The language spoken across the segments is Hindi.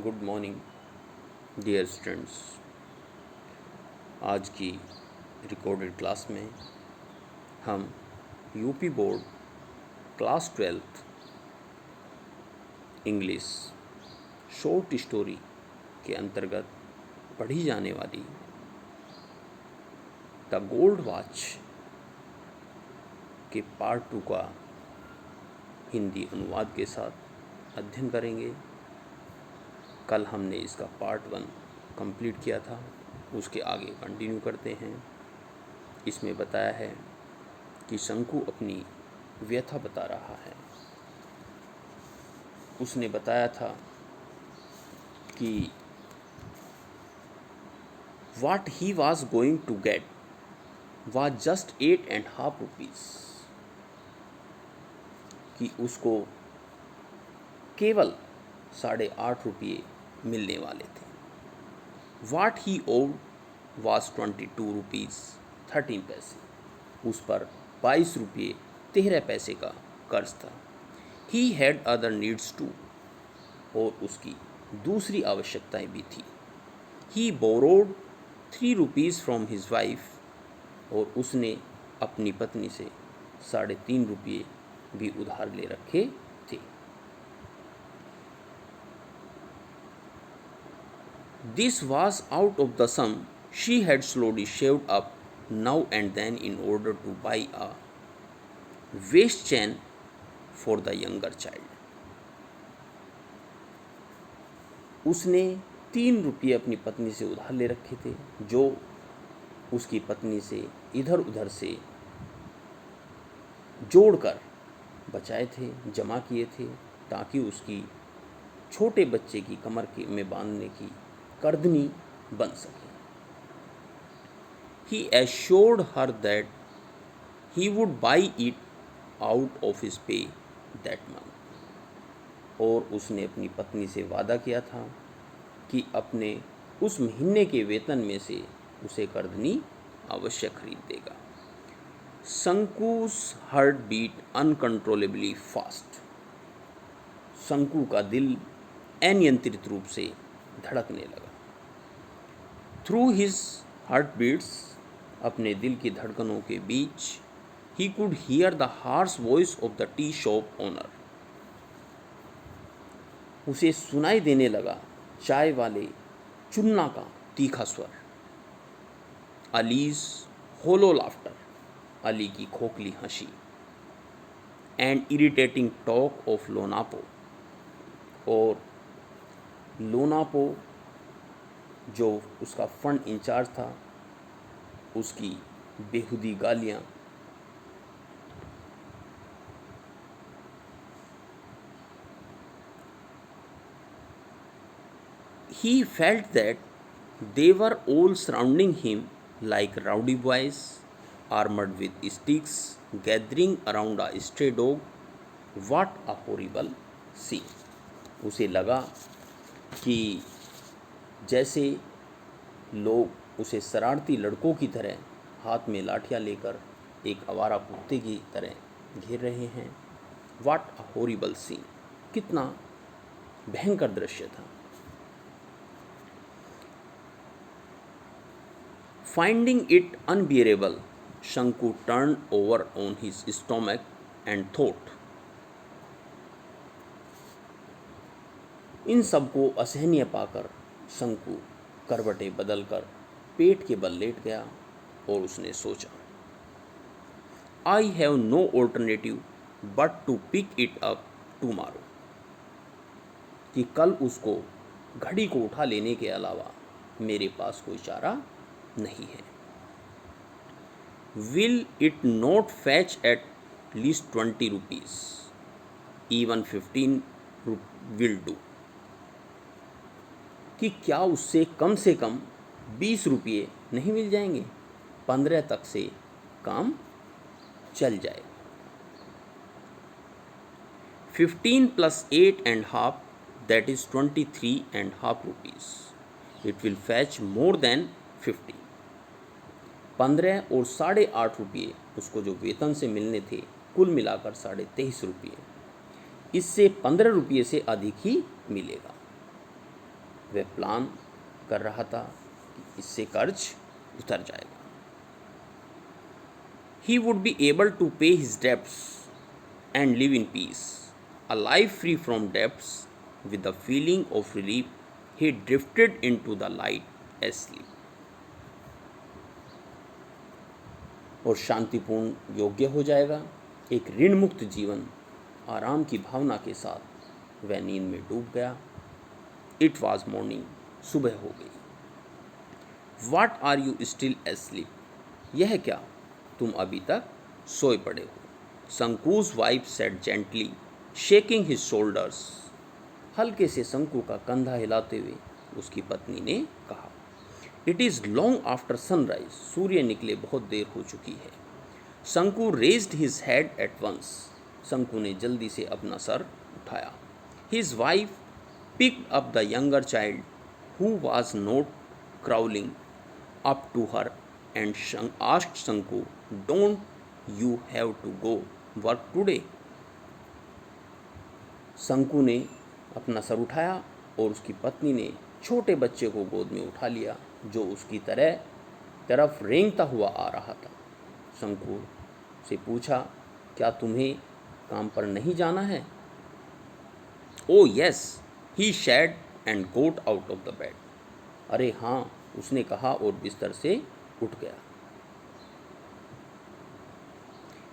Good morning dear students. आज की रिकॉर्डेड क्लास में हम UP board class 12 English short story के अंतर्गत पढ़ी जाने वाली द गोल्ड वॉच के पार्ट 2 का हिंदी अनुवाद के साथ अध्ययन करेंगे। कल हमने इसका पार्ट 1 कंप्लीट किया था, उसके आगे कंटिन्यू करते हैं। इसमें बताया है कि शंकु अपनी व्यथा बता रहा है। उसने बताया था कि what he was going to get was just 8.5 rupees, कि उसको केवल 8.5 रुपये मिलने वाले थे। What he owed was 22 rupees 13 पैसे, उस पर 22 रुपये 13 पैसे का कर्ज था। He had other needs too, और उसकी दूसरी आवश्यकताएं भी थी। He borrowed 3 rupees from his wife, और उसने अपनी पत्नी से 3.5 रुपये भी उधार ले रखे थे। This was out of the sum she had slowly shaved up now and then in order to buy a waist chain for the younger child. उसने 3 रुपये अपनी पत्नी से उधार ले रखे थे, जो उसकी पत्नी से इधर उधर से जोड़कर बचाए थे, जमा किए थे, ताकि उसकी छोटे बच्चे की कमर में बांधने की कर्दनी बन सके। He assured her that he would buy it out of his pay that month. और उसने अपनी पत्नी से वादा किया था कि अपने उस महीने के वेतन में से उसे कर्दनी अवश्य खरीद देगा। शंकु's heart beat uncontrollably fast. शंकु का दिल अनियंत्रित रूप से धड़कने लगा। Through his heartbeats, अपने दिल की धड़कनों के बीच, he could hear the harsh voice of the tea shop owner. उसे सुनाई देने लगा चाय वाले चुन्ना का तीखा स्वर। Ali's hollow laughter, अली की खोखली हंसी। And irritating talk of लोनापो, और लोनापो जो उसका फंड इंचार्ज था, उसकी बेहुदी गालियाँ। He felt that they were all surrounding him like rowdy boys armed with sticks gathering around a stray dog. What a horrible scene! उसे लगा कि जैसे लोग उसे शरारती लड़कों की तरह हाथ में लाठियाँ लेकर एक आवारा कुत्ते की तरह घेर रहे हैं। What a horrible scene! कितना भयंकर दृश्य था। Finding it unbearable, Shanku turned over on his stomach and thought. इन सबको असहनीय पाकर शंकु करवटें बदलकर पेट के बल लेट गया और उसने सोचा, I have no alternative but to pick it up tomorrow, कि कल उसको घड़ी को उठा लेने के अलावा मेरे पास कोई चारा नहीं है। Will it not fetch at least 20 rupees? Even 15 will do, कि क्या उससे कम 20 रुपये नहीं मिल जाएंगे? 15 तक से काम चल जाए। 15 plus 8.5, that is 23.5 rupees. It will fetch more than 50. 15 और 8.5 रुपये उसको जो वेतन से मिलने थे, कुल मिलाकर 23.5 रुपये, इससे 15 रुपये से अधिक ही मिलेगा। वह प्लान कर रहा था कि इससे कर्ज उतर जाएगा। He would be able to pay his debts and live in peace. A life free from debts, with a feeling of relief, he drifted into the light as sleep. और शांतिपूर्ण योग्य हो जाएगा। एक ऋण मुक्त जीवन आराम की भावना के साथ वह नींद में डूब गया। इट वॉज मॉर्निंग, सुबह हो गई। What are you still asleep, यह क्या तुम अभी तक सोए पड़े हो। Shanku's wife said gently, shaking his shoulders. हल्के से शंकु का कंधा हिलाते हुए उसकी पत्नी ने कहा, it is long after sunrise, सूर्य निकले बहुत देर हो चुकी है। Shanku raised his head at once, Shanku ने जल्दी से अपना सर उठाया। His wife picked up the younger child who was not crawling up to her and asked Shanku, don't you have to go work today? शंकु ने अपना सर उठाया और उसकी पत्नी ने छोटे बच्चे को गोद में उठा लिया जो उसकी तरफ रेंगता हुआ आ रहा था। शंकु से पूछा, क्या तुम्हें काम पर नहीं जाना है? Oh yes, he said and got out of the bed. अरे हाँ, उसने कहा और बिस्तर से उठ गया।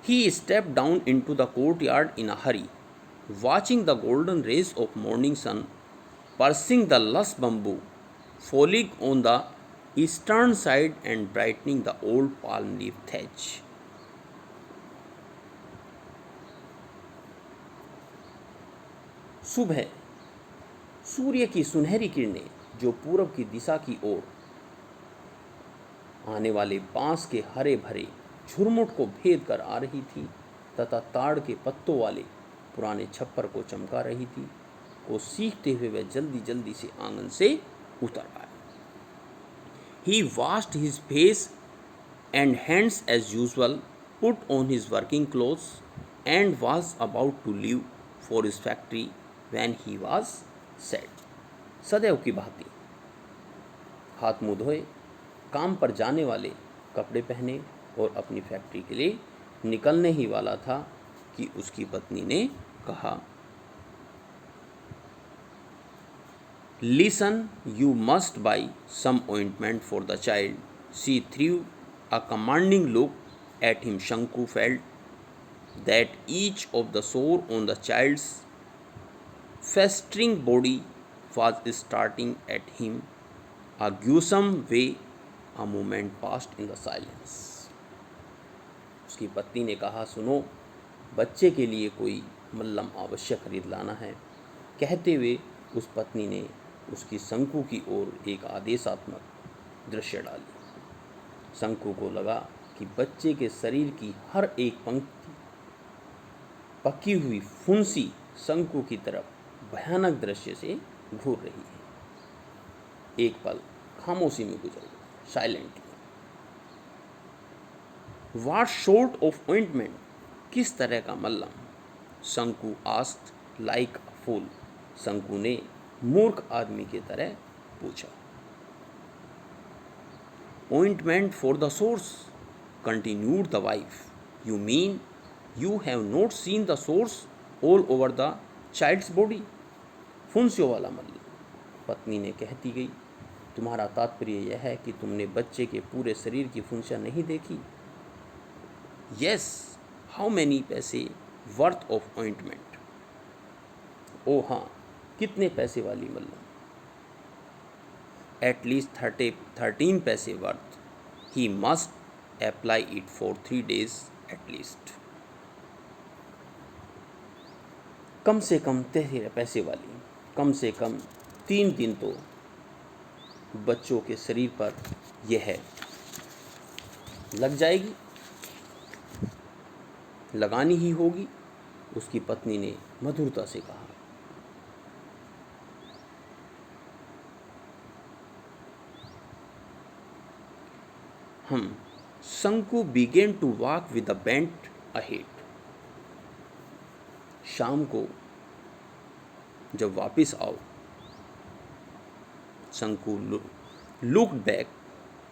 He step down into the courtyard in a hurry, watching the golden rays of morning sun piercing the lush bamboo falling on the eastern side and brightening the old palm leaf thatch. सुबह सूर्य की सुनहरी किरणें जो पूरब की दिशा की ओर आने वाले बांस के हरे भरे झुरमुट को भेद कर आ रही थी तथा ताड़ के पत्तों वाले पुराने छप्पर को चमका रही थी, को सीखते हुए वह जल्दी जल्दी से आंगन से उतर आया। He washed his face and hands as usual, put on his working clothes and was about to leave for his factory when he was said. सदैव की भांति हाथ मुंह धोए, काम पर जाने वाले कपड़े पहने और अपनी फैक्ट्री के लिए निकलने ही वाला था कि उसकी पत्नी ने कहा, listen, you must buy some ointment for the child. She threw a commanding look at him. Shanku felt that each of the sore on the child's festering body was starting at him a gruesome way. A moment passed in the silence. उसकी पत्नी ने कहा, सुनो, बच्चे के लिए कोई मल्लम अवश्य खरीद लाना है। कहते हुए उस पत्नी ने उसकी शंकु की ओर एक आदेशात्मक दृश्य डाली। शंकु को लगा कि बच्चे के शरीर की हर एक पंक्ति पकी हुई फुंसी शंकु की तरफ भयानक दृश्य से घूर रही है। एक पल खामोशी में गुजर गया, silently. What short of ointment, किस तरह का मल्लम? शंकु आस्क्ड लाइक अ फूल, शंकु ने मूर्ख आदमी की तरह पूछा। Ointment for the sores, continued the wife. You mean you have not seen the sores all over the child's body? फुंसियों वाला मल्लम, पत्नी ने कहती गई। तुम्हारा तात्पर्य यह है कि तुमने बच्चे के पूरे शरीर की फुंसियाँ नहीं देखी? Yes, how many paise worth of ointment? Oh हाँ, कितने पैसे वाली मल्लम? At least 13 paise worth. He must apply it for 3 days at least. कम से कम 13 पैसे वाली, कम से कम 3 दिन तो बच्चों के शरीर पर यह लग जाएगी, लगानी ही होगी, उसकी पत्नी ने मधुरता से कहा। शंकु began to walk with a bent ahead. शाम को जब वापस आओ Sanku looked back.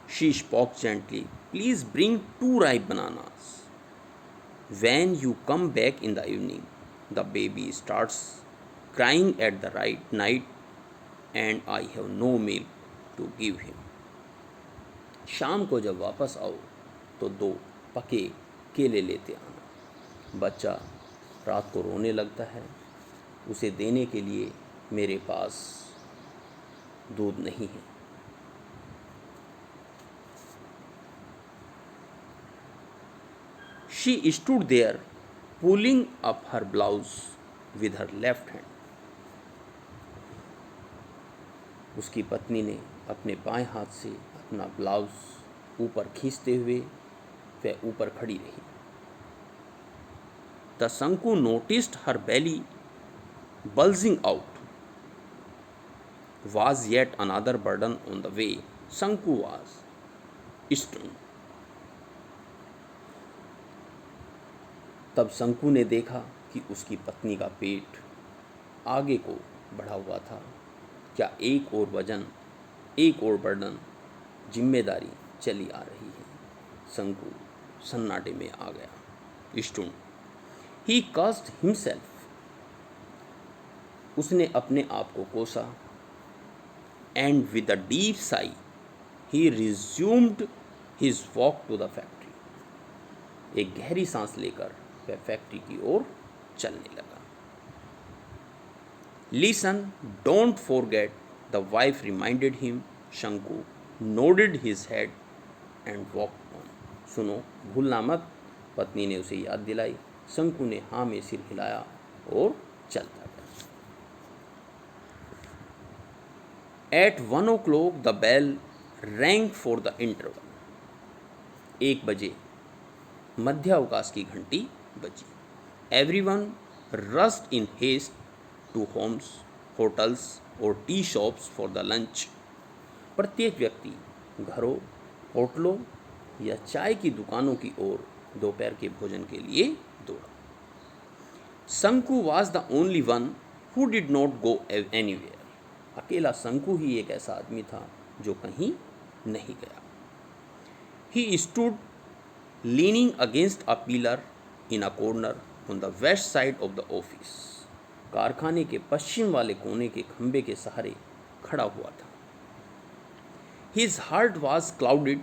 She spoke gently. Please bring 2 ripe bananas. When you come back in the evening, the baby starts crying at the right night and I have no milk to give him. शाम को जब वापस आओ तो 2 पके केले लेते आना। बच्चा रात को रोने लगता है, उसे देने के लिए मेरे पास दूध नहीं है। She stood there pulling up her blouse with her left hand. उसकी पत्नी ने अपने बाएं हाथ से अपना ब्लाउज ऊपर खींचते हुए वह ऊपर खड़ी रही। The Sanku noticed her belly bulging out. Was yet another burden on the way. Sanku was stunned. तब शंकु ने देखा कि उसकी पत्नी का पेट आगे को बढ़ा हुआ था। क्या एक और वजन, एक और बर्डन, जिम्मेदारी चली आ रही है। शंकु सन्नाटे में आ गया। स्टून ही कास्ट हिमसेल्फ, उसने अपने आप को कोसा। And with a deep sigh he resumed his walk to the factory. एक गहरी सांस लेकर वह फैक्ट्री की ओर चलने लगा। Listen, don't forget, the wife reminded him. Shanku nodded his head and walked on. सुनो, भूलना मत, पत्नी ने उसे याद दिलाई। शंकु ने हाँ में सिर हिलाया और चलता गया। At 1 o'clock the bell rang for the interval. 1 बजे मध्यावकाश की घंटी बजी। Everyone rushed in haste to homes, hotels और tea shops for the lunch. प्रत्येक व्यक्ति घरों, होटलों या चाय की दुकानों की ओर दोपहर के भोजन के लिए दौड़ा। शंकु was the only one who did not go anywhere. अकेला शंकु ही एक ऐसा आदमी था जो कहीं नहीं गया। He stood leaning against a pillar in a corner on the west side of the office. कारखाने के पश्चिम वाले कोने के खंबे के सहारे खड़ा हुआ था। His heart was clouded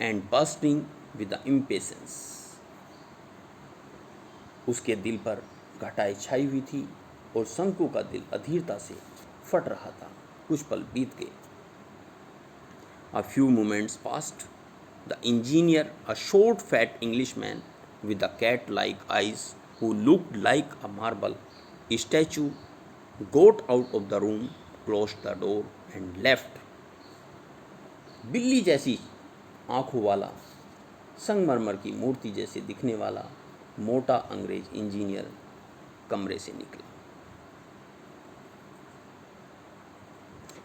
and bursting with the impatience. उसके दिल पर घटाई छाई हुई थी और शंकु का दिल अधीरता से फट रहा था। कुछ पल बीत गए। A few moments passed. The engineer, a short fat Englishman with the cat-like eyes who looked like a marble statue, got out of the room, closed the door and left. बिल्ली जैसी आँखों वाला, संगमरमर की मूर्ति जैसे दिखने वाला मोटा अंग्रेज इंजीनियर कमरे से निकला।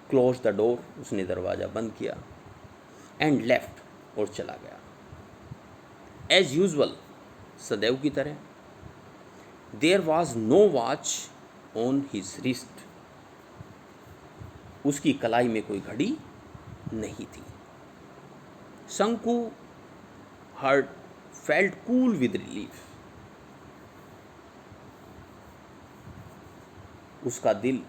क्लोज द डोर, उसने दरवाज़ा बंद किया। एंड लेफ्ट, और चला गया। एज यूजल, सदैव की तरह। There was no watch on his wrist. उसकी कलाई में कोई घड़ी नहीं थी। Shanku heart felt cool with relief. उसका दिल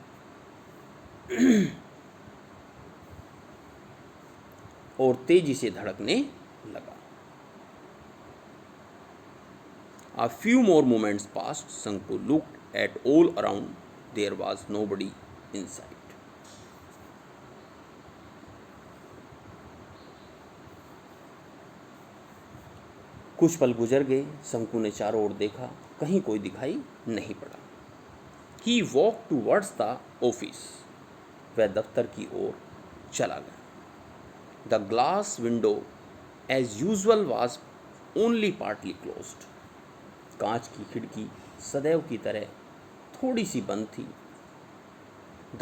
और तेजी से धड़कने लगा। A few more moments passed. Sanku looked at all around. There was nobody in sight. कुछ पल गुजर गए। शंकु ने चारों ओर देखा, कहीं कोई दिखाई नहीं पड़ा। He walked towards the office. वह दफ्तर की ओर चला गया। The glass window, as usual, was only partly closed. कांच की खिड़की सदैव की तरह थोड़ी सी बंद थी।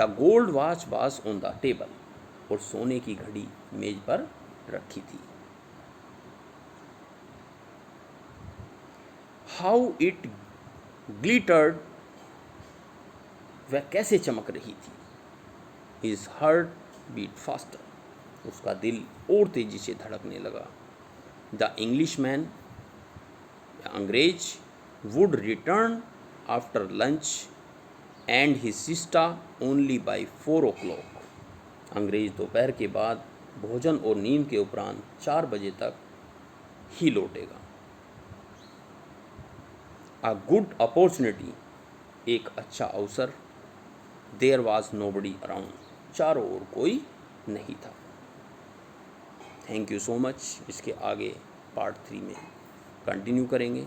The gold watch was on the table. और सोने की घड़ी मेज पर रखी थी। How it glittered, वह कैसे चमक रही थी। His heart बीट फास्टर, उसका दिल और तेज़ी से धड़कने लगा। द इंग्लिश मैन, अंग्रेज, would return after lunch and his sister only by 4 o'clock। अंग्रेज दोपहर के बाद भोजन और नींद के उपरांत 4 बजे तक ही लौटेगा। अ गुड अपॉर्चुनिटी, एक अच्छा अवसर। देयर वॉज नोबडी अराउंड, चारों ओर कोई नहीं था। Thank you so much. इसके आगे पार्ट 3 में कंटिन्यू करेंगे।